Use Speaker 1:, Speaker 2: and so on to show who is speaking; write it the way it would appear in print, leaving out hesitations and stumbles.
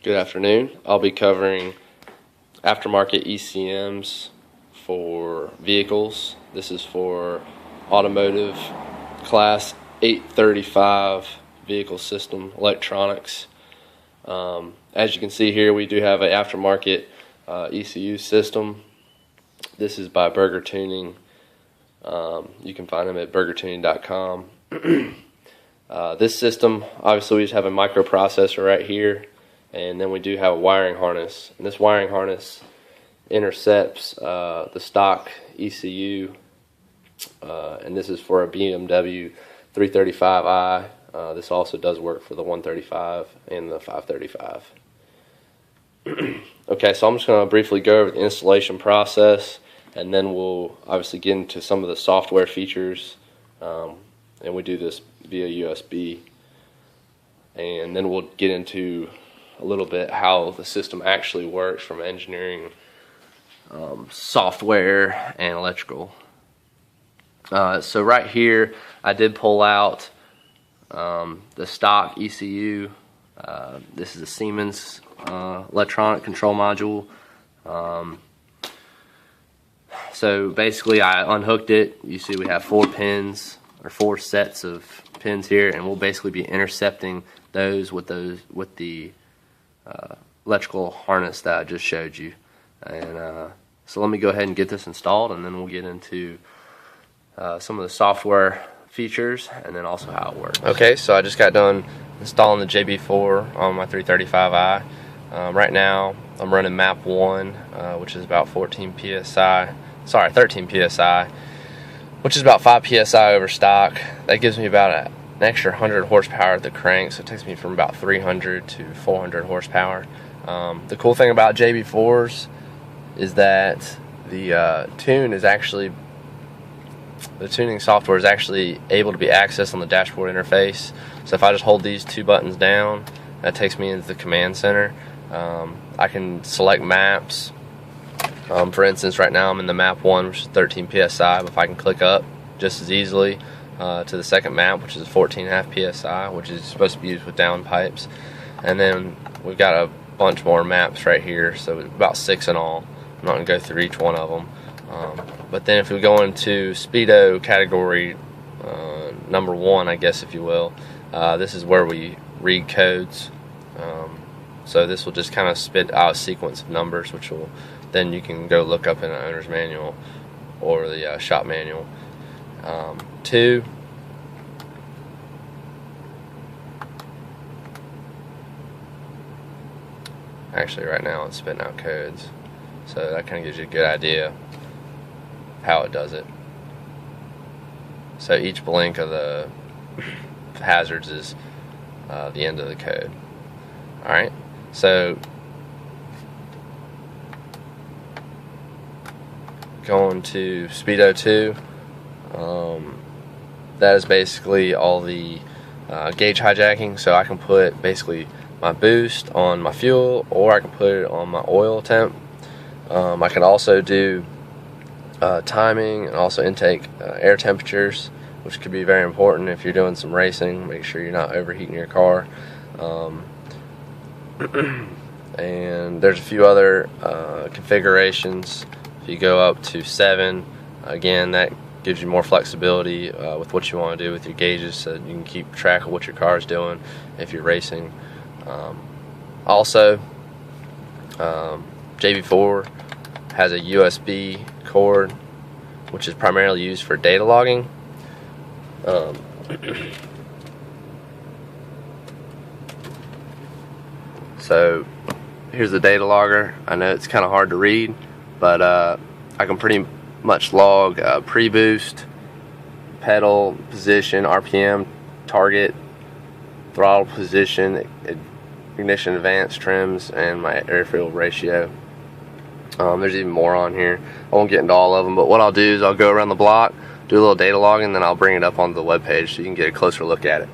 Speaker 1: Good afternoon. I'll be covering aftermarket ECMs for vehicles. This is for automotive class 835 vehicle system electronics. As you can see here, we do have an aftermarket ECU system. This is by Burger Tuning. You can find them at burgertuning.com. This system, obviously we just have a microprocessor right here, and then we do have a wiring harness, and this wiring harness intercepts the stock ECU, and this is for a BMW 335i. This also does work for the 135 and the 535. Okay, so I'm just going to briefly go over the installation process, and then we'll obviously get into some of the software features, and we do this via USB, and then we'll get into a little bit how the system actually works from engineering, software, and electrical. So right here I did pull out the stock ECU. This is a Siemens electronic control module. So basically I unhooked it. You see we have 4 pins, or 4 sets of pins here, and we'll basically be intercepting those with the electrical harness that I just showed you. And so let me go ahead and get this installed, and then we'll get into some of the software features and then also how it works. Okay, so I just got done installing the JB4 on my 335i. Right now I'm running map 1, which is about 13 psi, which is about 5 psi over stock. That gives me about an extra 100 horsepower at the crank, so it takes me from about 300 to 400 horsepower. The cool thing about JB4s is that the tuning software is actually able to be accessed on the dashboard interface. So if I just hold these 2 buttons down, that takes me into the command center. I can select maps. For instance, right now I'm in the map 1, which is 13 psi, but if I can click up just as easily to the second map, which is 14.5 psi, which is supposed to be used with downpipes. And then we've got a bunch more maps right here, so about 6 in all. I'm not going to go through each one of them. But then if we go into Speedo category number 1, I guess if you will, this is where we read codes. So this will just kind of spit out a sequence of numbers, which will then you can go look up in an owner's manual or the shop manual. 2, actually right now it's spitting out codes, so that kind of gives you a good idea how it does it. So each blink of the hazards is the end of the code. Alright, so going to Speedo 2, that is basically all the gauge hijacking. So I can put basically my boost on my fuel, or I can put it on my oil temp. I can also do timing and also intake air temperatures, which could be very important if you're doing some racing. Make sure you're not overheating your car. And there's a few other configurations. If you go up to 7, again, that gives you more flexibility with what you want to do with your gauges, so that you can keep track of what your car is doing if you're racing. Also, JB4 has a USB cord, which is primarily used for data logging. So here's the data logger. I know it's kind of hard to read, but I can pretty much log pre-boost, pedal position, RPM, target, throttle position, ignition advance, trims, and my air-fuel ratio. There's even more on here. I won't get into all of them, but what I'll do is I'll go around the block, do a little data logging, and then I'll bring it up onto the web page so you can get a closer look at it.